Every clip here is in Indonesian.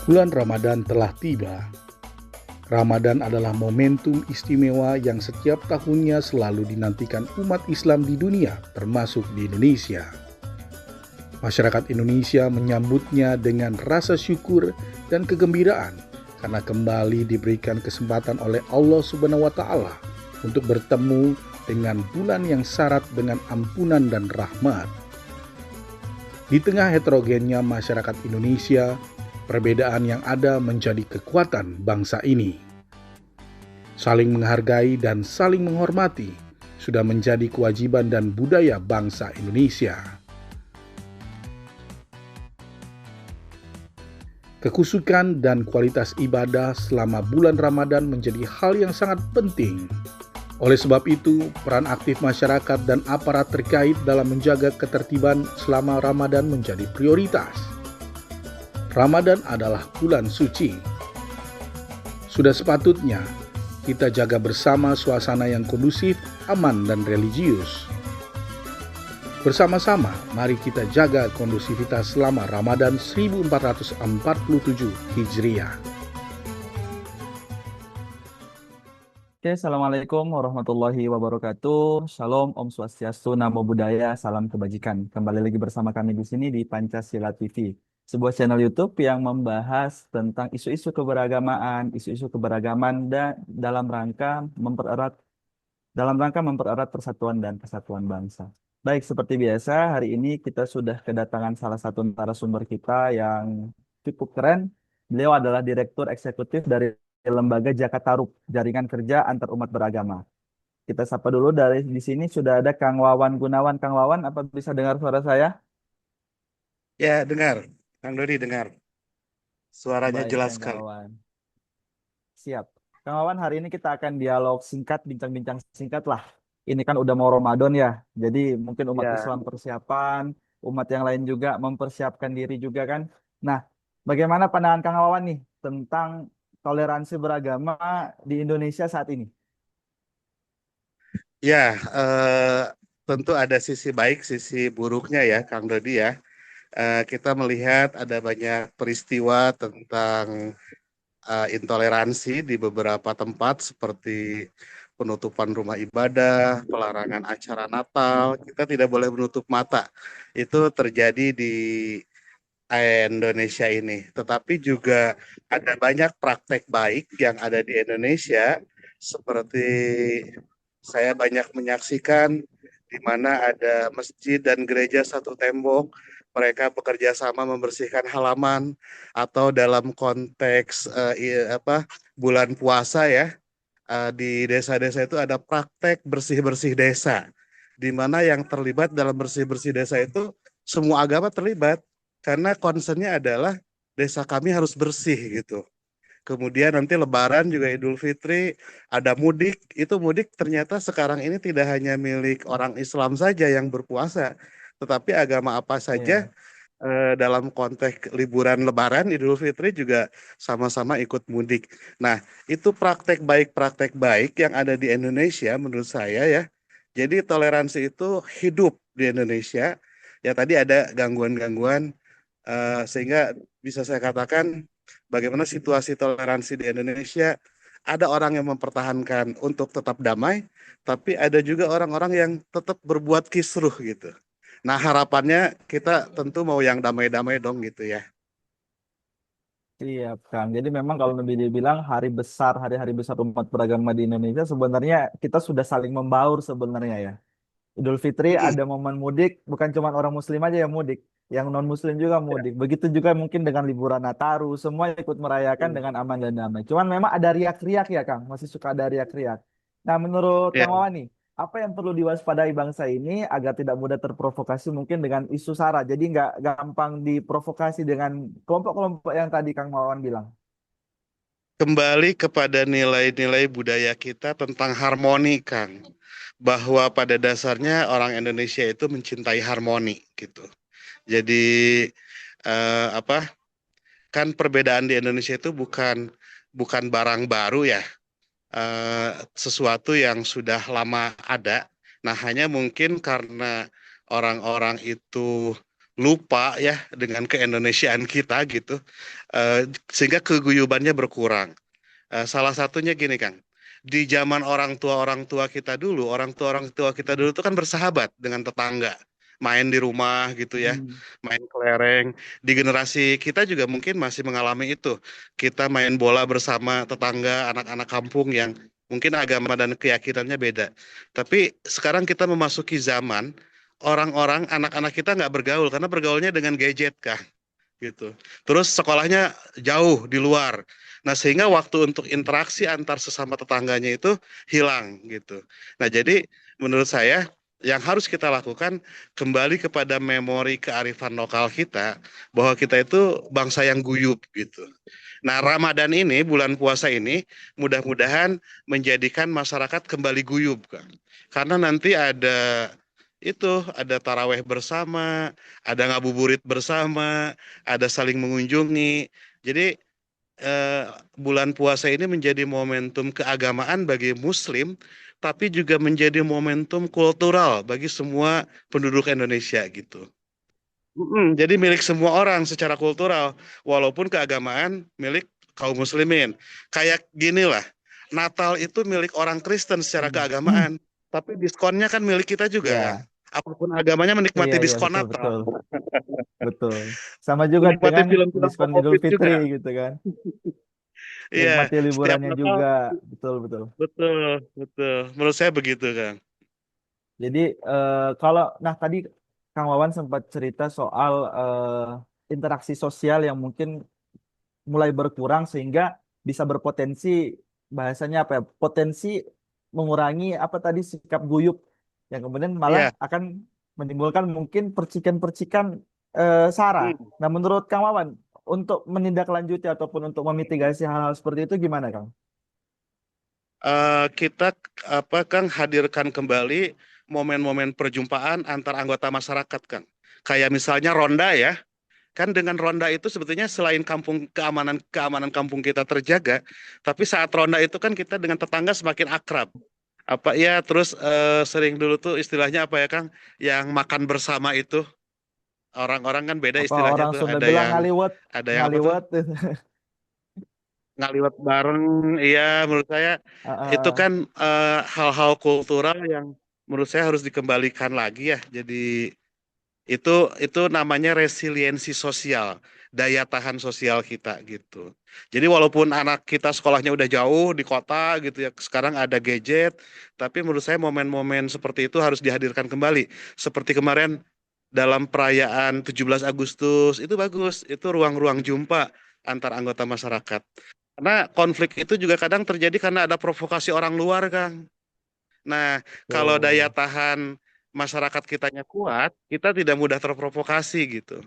Bulan Ramadan telah tiba. Ramadan adalah momentum istimewa yang setiap tahunnya selalu dinantikan umat Islam di dunia, termasuk di Indonesia. Masyarakat Indonesia menyambutnya dengan rasa syukur dan kegembiraan karena kembali diberikan kesempatan oleh Allah Subhanahu wa Ta'ala untuk bertemu dengan bulan yang syarat dengan ampunan dan rahmat. Di tengah heterogennya masyarakat Indonesia, perbedaan yang ada menjadi kekuatan bangsa ini. Saling menghargai dan saling menghormati sudah menjadi kewajiban dan budaya bangsa Indonesia. Kekusukan dan kualitas ibadah selama bulan Ramadan menjadi hal yang sangat penting. Oleh sebab itu, peran aktif masyarakat dan aparat terkait dalam menjaga ketertiban selama Ramadan menjadi prioritas. Ramadan adalah bulan suci. Sudah sepatutnya kita jaga bersama suasana yang kondusif, aman, dan religius. Bersama-sama, mari kita jaga kondusivitas selama Ramadan 1447 Hijriah. Oke, Assalamualaikum warahmatullahi wabarakatuh. Shalom, Om Swastiastu, Namo Buddhaya, salam kebajikan. Kembali lagi bersama kami di sini di Pancasila TV, sebuah channel YouTube yang membahas tentang isu-isu keberagaman dan dalam rangka mempererat persatuan dan kesatuan bangsa. Baik, seperti biasa, hari ini kita sudah kedatangan salah satu narasumber kita yang cukup keren. Beliau adalah Direktur Eksekutif dari Lembaga Jakatarub, Jaringan Kerja Antar Umat Beragama. Kita sapa dulu, dari di sini sudah ada Kang Wawan Gunawan. Kang Wawan, apa bisa dengar suara saya? Ya, dengar. Kang Dodi dengar. Suaranya Baik, jelas Kang sekali. Wawan. Siap. Kang Wawan, hari ini kita akan dialog singkat, bincang-bincang singkat lah. Ini kan udah mau Ramadan ya, jadi mungkin umat Ya, Islam persiapan, umat yang lain juga mempersiapkan diri juga kan. Nah, bagaimana pandangan Kang Wawan nih tentang toleransi beragama di Indonesia saat ini? ya, tentu ada sisi baik, sisi buruknya ya, Kang Dodi ya. Kita melihat ada banyak peristiwa tentang intoleransi di beberapa tempat seperti penutupan rumah ibadah, pelarangan acara Natal. Kita tidak boleh menutup mata. Itu terjadi di Indonesia ini. Tetapi juga ada banyak praktek baik yang ada di Indonesia, seperti saya banyak menyaksikan di mana ada masjid dan gereja satu tembok, mereka bekerja sama membersihkan halaman, atau dalam konteks bulan puasa ya, di desa-desa itu ada praktek bersih-bersih desa, di mana yang terlibat dalam bersih-bersih desa itu semua agama terlibat, karena concernnya adalah desa kami harus bersih gitu. Kemudian nanti Lebaran juga Idul Fitri, ada mudik. Itu mudik ternyata sekarang ini tidak hanya milik orang Islam saja yang berpuasa, tetapi agama apa saja Iya. dalam konteks liburan Lebaran, Idul Fitri juga sama-sama ikut mudik. Nah, itu praktek baik yang ada di Indonesia menurut saya ya. Jadi toleransi itu hidup di Indonesia. Ya tadi ada gangguan-gangguan, sehingga bisa saya katakan bagaimana situasi toleransi di Indonesia. Ada orang yang mempertahankan untuk tetap damai, tapi ada juga orang-orang yang tetap berbuat kisruh gitu. Nah, harapannya kita tentu mau yang damai-damai dong gitu ya. Iya, Kang. Jadi memang kalau lebih dibilang hari-hari besar umat beragama di Indonesia sebenarnya kita sudah saling membaur sebenarnya ya. Idul Fitri Mm-mm. ada momen mudik, bukan cuma orang Muslim aja yang mudik, yang non Muslim juga Ya. mudik. Begitu juga mungkin dengan liburan Nataru, semua ikut merayakan Mm. dengan aman dan damai. Cuman memang ada riak-riak ya, Kang, masih suka ada riak-riak. Nah, menurut Ya. Kang Wawan nih, apa yang perlu diwaspadai bangsa ini agar tidak mudah terprovokasi mungkin dengan isu sara, jadi nggak gampang diprovokasi dengan kelompok-kelompok yang tadi Kang Wawan bilang. Kembali kepada nilai-nilai budaya kita tentang harmoni, Kang. Bahwa pada dasarnya orang Indonesia itu mencintai harmoni gitu. Jadi apa? Kan perbedaan di Indonesia itu bukan bukan barang baru ya, sesuatu yang sudah lama ada. Nah, hanya mungkin karena orang-orang itu lupa ya dengan keindonesiaan kita gitu, sehingga keguyubannya berkurang. Salah satunya gini Kang, di zaman orang tua kita dulu, orang tua kita dulu itu kan bersahabat dengan tetangga, main di rumah gitu ya, Hmm. main kelereng. Di generasi kita juga mungkin masih mengalami itu. Kita main bola bersama tetangga, anak-anak kampung yang mungkin agama dan keyakinannya beda. Tapi sekarang kita memasuki zaman orang-orang, anak-anak kita nggak bergaul karena bergaulnya dengan gadget Kang gitu. Terus sekolahnya jauh di luar. Nah, sehingga waktu untuk interaksi antar sesama tetangganya itu hilang gitu. Nah, jadi menurut saya yang harus kita lakukan kembali kepada memori kearifan lokal kita bahwa kita itu bangsa yang guyup gitu. Nah, Ramadan ini, bulan puasa ini mudah-mudahan menjadikan masyarakat kembali guyup kan. Karena nanti ada taraweh bersama, ada ngabuburit bersama, ada saling mengunjungi. Jadi eh, bulan puasa ini menjadi momentum keagamaan bagi Muslim, tapi juga menjadi momentum kultural bagi semua penduduk Indonesia gitu. Jadi milik semua orang secara kultural, walaupun keagamaan milik kaum Muslimin. Kayak gini lah, Natal itu milik orang Kristen secara Hmm. keagamaan, tapi diskonnya kan milik kita juga kan. Ya, Apapun agamanya iya menikmati iya diskon betul Natal, betul betul. Sama juga menikmati dengan film-film diskon Idul favorit Fitri juga. gitu kan. Iya, Nikmati setiap liburannya Natal juga, betul betul. betul, betul. Menurut saya begitu, Kang. Jadi kalau nah tadi Kang Wawan sempat cerita soal interaksi sosial yang mungkin mulai berkurang sehingga bisa berpotensi bahasanya apa ya? Potensi mengurangi apa tadi sikap guyup yang kemudian malah Iya. akan menimbulkan mungkin percikan-percikan SARA. Hmm. Nah, menurut Kang Wawan untuk menindaklanjuti ataupun untuk memitigasi hal-hal seperti itu gimana, Kang? Kita apa Kang hadirkan kembali momen-momen perjumpaan antar anggota masyarakat, Kang. Kayak misalnya ronda ya. Kan dengan ronda itu sebetulnya selain kampung keamanan keamanan kampung kita terjaga, tapi saat ronda itu kan kita dengan tetangga semakin akrab. Apa ya terus sering dulu tuh istilahnya apa ya Kang, yang makan bersama itu orang-orang kan beda Apa istilahnya orang tuh Sunda bilang ngaliwet, ada yang apa tuh ngaliwet. ngaliwat bareng. Iya, menurut saya itu Heeh. kan hal-hal kultural yang menurut saya harus dikembalikan lagi ya. Jadi itu itu namanya resiliensi sosial, daya tahan sosial kita gitu. Jadi walaupun anak kita sekolahnya udah jauh di kota gitu ya, sekarang ada gadget, tapi menurut saya momen-momen seperti itu harus dihadirkan kembali. Seperti kemarin dalam perayaan 17 Agustus itu bagus, itu ruang-ruang jumpa antar anggota masyarakat. Karena konflik itu juga kadang terjadi karena ada provokasi orang luar, Kang. Nah, kalau daya Tuh. tahan masyarakat kitanya kuat, kita tidak mudah terprovokasi gitu.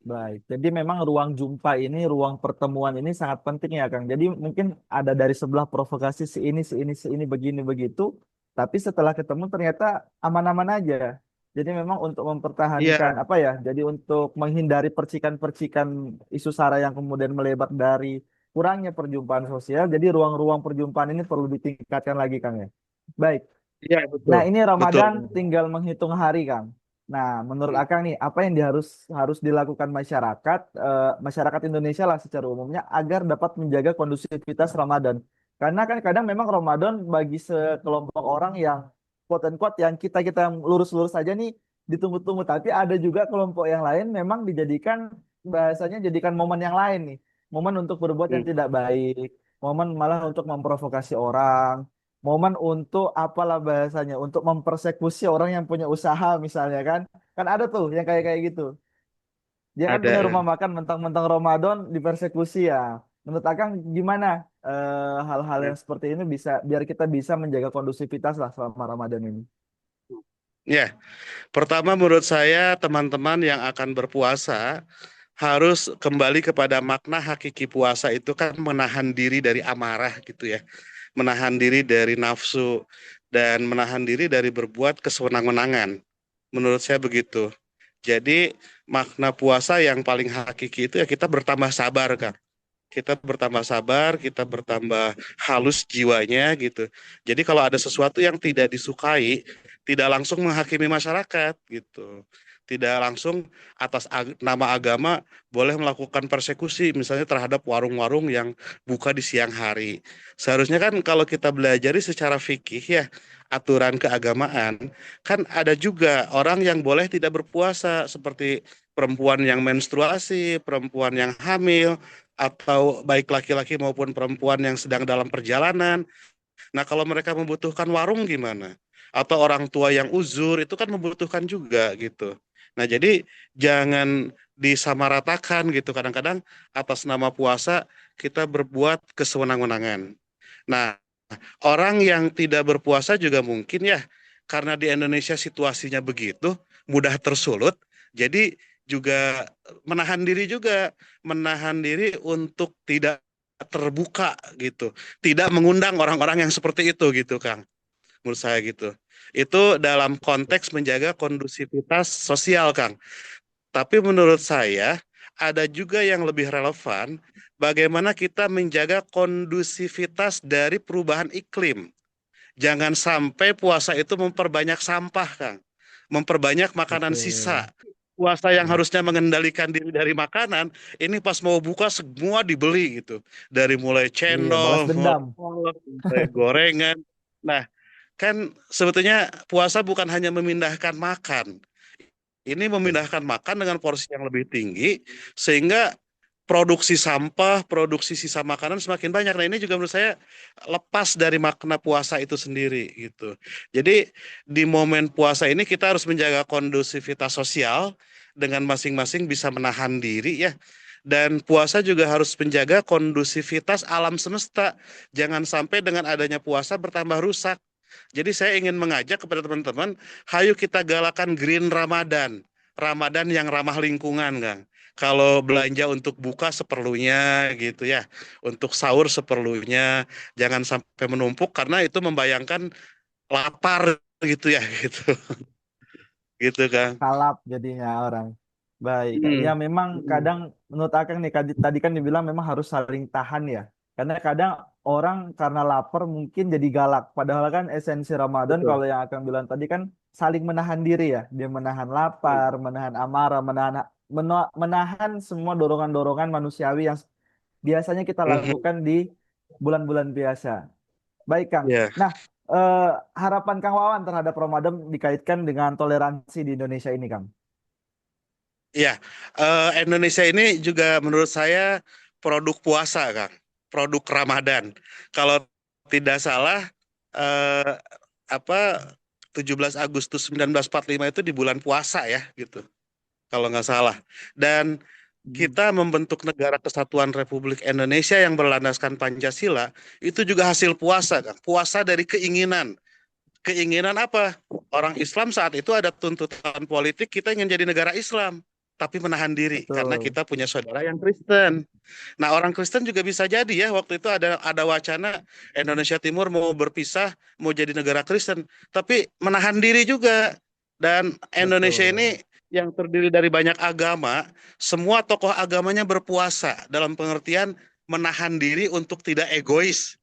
Baik, jadi memang ruang jumpa ini, ruang pertemuan ini sangat penting ya, Kang. Jadi mungkin ada dari sebelah provokasi si ini, begini, begitu. Tapi setelah ketemu ternyata aman-aman aja. Jadi memang untuk mempertahankan Iya, apa ya? Jadi untuk menghindari percikan-percikan isu sara yang kemudian melebar dari kurangnya perjumpaan sosial. Jadi ruang-ruang perjumpaan ini perlu ditingkatkan lagi, Kang ya. Baik. iya betul, Nah, ini betul. Ramadan tinggal menghitung hari, Kang. Nah, menurut Hmm. Akang nih, apa yang harus harus dilakukan masyarakat, masyarakat Indonesia lah secara umumnya agar dapat menjaga kondusivitas Ramadan. Karena kan kadang memang Ramadan bagi sekelompok orang yang quote unquote yang kita yang lurus-lurus saja nih ditunggu-tunggu, tapi ada juga kelompok yang lain memang dijadikan bahasanya jadikan momen yang lain nih, momen untuk berbuat yang Hmm. tidak baik, momen malah untuk memprovokasi orang, momen untuk apalah bahasanya untuk mempersekusi orang yang punya usaha misalnya kan ada tuh yang kayak kayak gitu dia kan Ada punya kan. rumah makan mentang-mentang Ramadan dipersekusi ya menurut Akang gimana hal-hal Ya. yang seperti ini bisa biar kita bisa menjaga kondusivitas lah selama Ramadan ini. Ya, pertama menurut saya teman-teman yang akan berpuasa harus kembali kepada makna hakiki puasa itu kan menahan diri dari amarah gitu ya. Menahan diri dari nafsu dan menahan diri dari berbuat kesewenang-wenangan. Menurut saya begitu. Jadi makna puasa yang paling hakiki itu ya kita bertambah sabar, Kak. Kita bertambah sabar, kita bertambah halus jiwanya gitu. Jadi kalau ada sesuatu yang tidak disukai, tidak langsung menghakimi masyarakat gitu. tidak langsung atas nama agama boleh melakukan persekusi, misalnya terhadap warung-warung yang buka di siang hari. Seharusnya kan kalau kita belajari secara fikih ya, aturan keagamaan, kan ada juga orang yang boleh tidak berpuasa, seperti perempuan yang menstruasi, perempuan yang hamil, atau baik laki-laki maupun perempuan yang sedang dalam perjalanan. Nah, kalau mereka membutuhkan warung gimana? Atau orang tua yang uzur itu kan membutuhkan juga gitu. Nah, jadi jangan disamaratakan gitu. Kadang-kadang atas nama puasa kita berbuat kesewenang-wenangan. Nah, orang yang tidak berpuasa juga mungkin ya, karena di Indonesia situasinya begitu, mudah tersulut, jadi juga menahan diri untuk tidak terbuka gitu, tidak mengundang orang-orang yang seperti itu gitu, Kang. Menurut saya gitu. Itu dalam konteks menjaga kondusivitas sosial, Kang. Tapi menurut saya ada juga yang lebih relevan, bagaimana kita menjaga kondusivitas dari perubahan iklim. Jangan sampai puasa itu memperbanyak sampah, Kang. Memperbanyak makanan Oke. sisa. Puasa yang Ya, harusnya mengendalikan diri dari makanan, ini pas mau buka semua dibeli gitu. Dari mulai iya, balas cendol, mulai dendam. kolak, mulai gorengan. Nah, kan sebetulnya puasa bukan hanya memindahkan makan. Ini memindahkan makan dengan porsi yang lebih tinggi, sehingga produksi sampah, produksi sisa makanan semakin banyak. Nah, ini juga menurut saya lepas dari makna puasa itu sendiri gitu. Jadi di momen puasa ini kita harus menjaga kondusivitas sosial dengan masing-masing bisa menahan diri ya. Dan puasa juga harus menjaga kondusivitas alam semesta. Jangan sampai dengan adanya puasa bertambah rusak. Jadi saya ingin mengajak kepada teman-teman, hayu kita galakan Green Ramadan. Ramadan yang ramah lingkungan, Kang. Kalau belanja untuk buka seperlunya gitu ya, untuk sahur seperlunya, jangan sampai menumpuk karena itu membayangkan lapar gitu ya, gitu, gitu Kang. Kalap jadinya orang. Baik, ya Hmm. memang Hmm. kadang menurut Akang nih tadi kan dibilang memang harus saling tahan ya. Karena kadang orang karena lapar mungkin jadi galak. Padahal kan esensi Ramadan Betul. kalau yang Akang bilang tadi kan saling menahan diri ya. Dia menahan lapar, menahan amarah, menahan semua dorongan-dorongan manusiawi yang biasanya kita Mhm. lakukan di bulan-bulan biasa. Baik, Kang. Ya, Nah, eh, harapan Kang Wawan terhadap Ramadan dikaitkan dengan toleransi di Indonesia ini, Kang. ya. Indonesia ini juga menurut saya produk puasa, Kang. Produk Ramadan. Kalau tidak salah, eh, apa 17 Agustus 1945 itu di bulan puasa ya, gitu. Kalau nggak salah. Dan Hmm. kita membentuk negara kesatuan Republik Indonesia yang berlandaskan Pancasila itu juga hasil puasa, Kang. Puasa dari keinginan. Keinginan apa? Orang Islam saat itu ada tuntutan politik kita ingin jadi negara Islam, tapi menahan diri karena Betul, kita punya saudara yang Kristen. Nah, orang Kristen juga bisa jadi ya waktu itu ada wacana Indonesia Timur mau berpisah, mau jadi negara Kristen, tapi menahan diri juga. Dan Indonesia betul, ini yang terdiri dari banyak agama, semua tokoh agamanya berpuasa dalam pengertian menahan diri untuk tidak egois,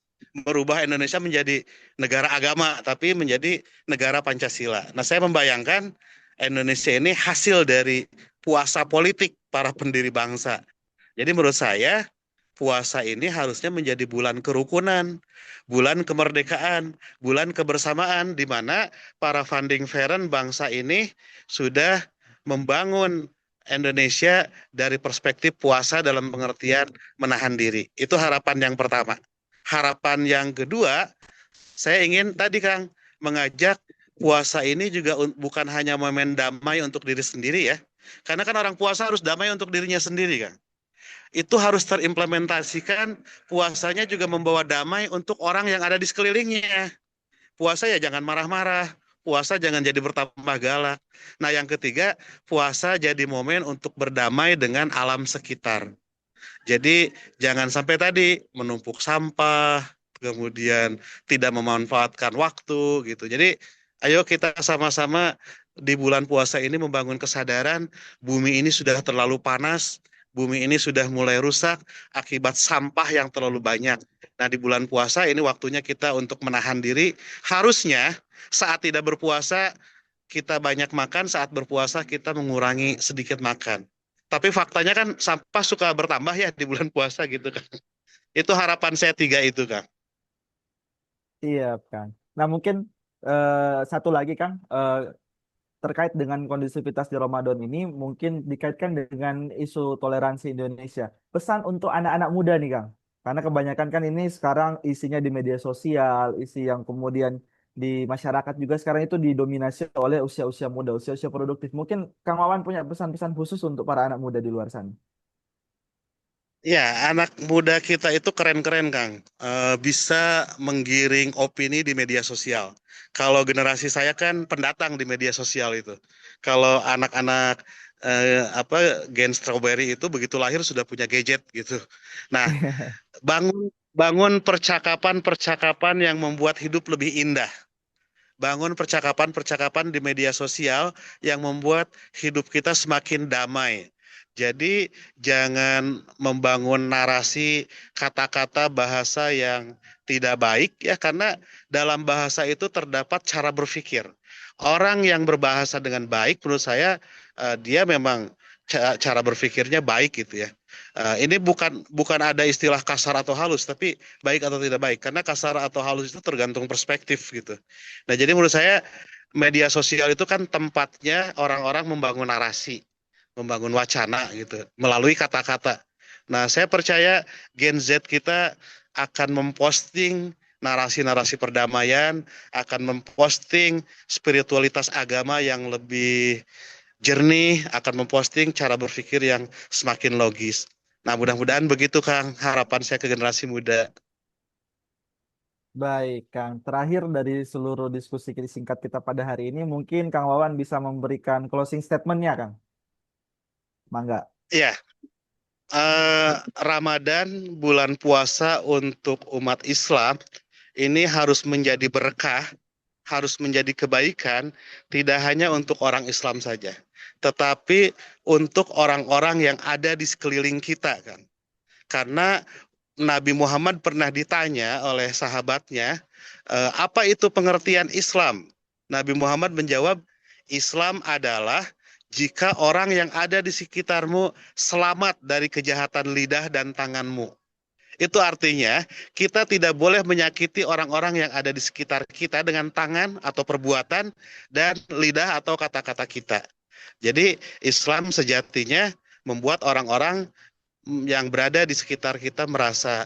merubah Indonesia menjadi negara agama, tapi menjadi negara Pancasila. Nah, saya membayangkan Indonesia ini hasil dari puasa politik para pendiri bangsa. Jadi menurut saya puasa ini harusnya menjadi bulan kerukunan, bulan kemerdekaan, bulan kebersamaan di mana para founding parent bangsa ini sudah membangun Indonesia dari perspektif puasa dalam pengertian menahan diri. Itu harapan yang pertama. Harapan yang kedua, saya ingin tadi Kang mengajak puasa ini juga bukan hanya momen damai untuk diri sendiri ya. Karena kan orang puasa harus damai untuk dirinya sendiri, Kang. Itu harus terimplementasikan, puasanya juga membawa damai untuk orang yang ada di sekelilingnya. Puasa ya jangan marah-marah, puasa jangan jadi bertambah galak. Nah, yang ketiga, puasa jadi momen untuk berdamai dengan alam sekitar. Jadi jangan sampai tadi menumpuk sampah, kemudian tidak memanfaatkan waktu gitu. Jadi ayo kita sama-sama di bulan puasa ini membangun kesadaran bumi ini sudah terlalu panas, bumi ini sudah mulai rusak akibat sampah yang terlalu banyak. Nah, di bulan puasa ini waktunya kita untuk menahan diri. Harusnya saat tidak berpuasa kita banyak makan, saat berpuasa kita mengurangi sedikit makan. Tapi faktanya kan sampah suka bertambah ya di bulan puasa gitu kan. Itu harapan saya tiga itu, Kang. Iya, Kang. Nah, mungkin satu lagi, Kang, terkait dengan kondisivitas di Ramadan ini, mungkin dikaitkan dengan isu toleransi Indonesia. Pesan untuk anak-anak muda nih, Kang. Karena kebanyakan kan ini sekarang isinya di media sosial, isi yang kemudian di masyarakat juga sekarang itu didominasi oleh usia-usia muda, usia-usia produktif. Mungkin Kang Wawan punya pesan-pesan khusus untuk para anak muda di luar sana. Ya, anak muda kita itu keren-keren, Kang. Bisa menggiring opini di media sosial. Kalau generasi saya kan pendatang di media sosial itu. Kalau anak-anak Gen Strawberry itu begitu lahir sudah punya gadget gitu. Nah, bangun bangun percakapan-percakapan yang membuat hidup lebih indah. Bangun percakapan-percakapan di media sosial yang membuat hidup kita semakin damai. Jadi jangan membangun narasi kata-kata bahasa yang tidak baik ya, karena dalam bahasa itu terdapat cara berpikir. Orang yang berbahasa dengan baik menurut saya dia memang cara berpikirnya baik gitu ya. Ini bukan bukan ada istilah kasar atau halus, tapi baik atau tidak baik. Karena kasar atau halus itu tergantung perspektif gitu. Nah, jadi menurut saya media sosial itu kan tempatnya orang-orang membangun narasi, membangun wacana gitu, melalui kata-kata. Nah, saya percaya Gen Z kita akan memposting narasi-narasi perdamaian, akan memposting spiritualitas agama yang lebih jernih, akan memposting cara berpikir yang semakin logis. Nah, mudah-mudahan begitu, Kang. Harapan saya ke generasi muda. Baik, Kang. Terakhir dari seluruh diskusi singkat kita pada hari ini, mungkin Kang Wawan bisa memberikan closing statement-nya, Kang. Mangga. Iya, Ramadan, bulan puasa untuk umat Islam, ini harus menjadi berkah, harus menjadi kebaikan, tidak hanya untuk orang Islam saja, tetapi untuk orang-orang yang ada di sekeliling kita, kan. Karena Nabi Muhammad pernah ditanya oleh sahabatnya, apa itu pengertian Islam? Nabi Muhammad menjawab, Islam adalah jika orang yang ada di sekitarmu selamat dari kejahatan lidah dan tanganmu. Itu artinya kita tidak boleh menyakiti orang-orang yang ada di sekitar kita dengan tangan atau perbuatan dan lidah atau kata-kata kita. Jadi Islam sejatinya membuat orang-orang yang berada di sekitar kita merasa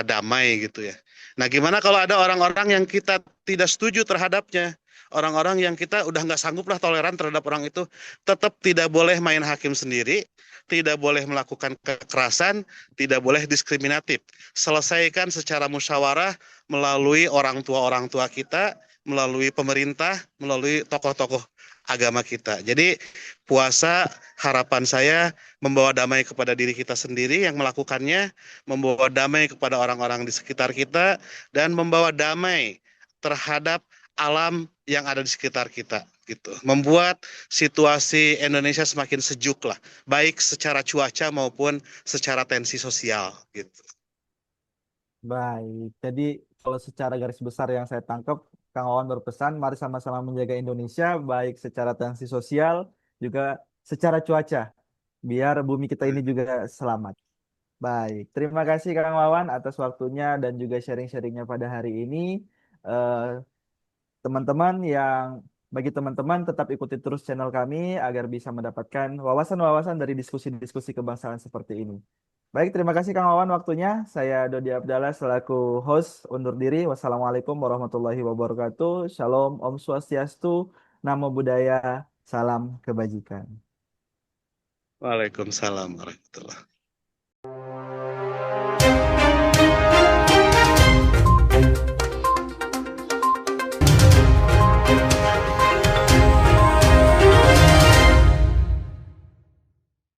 damai gitu ya. Nah, gimana kalau ada orang-orang yang kita tidak setuju terhadapnya? Orang-orang yang kita udah nggak sanggup lah toleran terhadap orang itu, tetap tidak boleh main hakim sendiri, tidak boleh melakukan kekerasan, tidak boleh diskriminatif. Selesaikan secara musyawarah melalui orang tua kita, melalui pemerintah, melalui tokoh-tokoh agama kita. Jadi puasa harapan saya membawa damai kepada diri kita sendiri yang melakukannya, membawa damai kepada orang-orang di sekitar kita, dan membawa damai terhadap alam yang ada di sekitar kita gitu. Membuat situasi Indonesia semakin sejuk lah, baik secara cuaca maupun secara tensi sosial gitu. Baik, jadi kalau secara garis besar yang saya tangkap, Kang Wawan berpesan, mari sama-sama menjaga Indonesia, baik secara tensi sosial, juga secara cuaca, biar bumi kita ini juga selamat. Baik, terima kasih Kang Wawan atas waktunya dan juga sharing-sharingnya pada hari ini. Eh, Teman-teman yang bagi teman-teman tetap ikuti terus channel kami agar bisa mendapatkan wawasan-wawasan dari diskusi-diskusi kebangsaan seperti ini. Baik, terima kasih Kang Wawan waktunya. Saya Dodi Abdallah selaku host undur diri. Wassalamualaikum warahmatullahi wabarakatuh. Shalom, Om Swastiastu, Namo Buddhaya, salam kebajikan. Waalaikumsalam warahmatullahi wabarakatuh.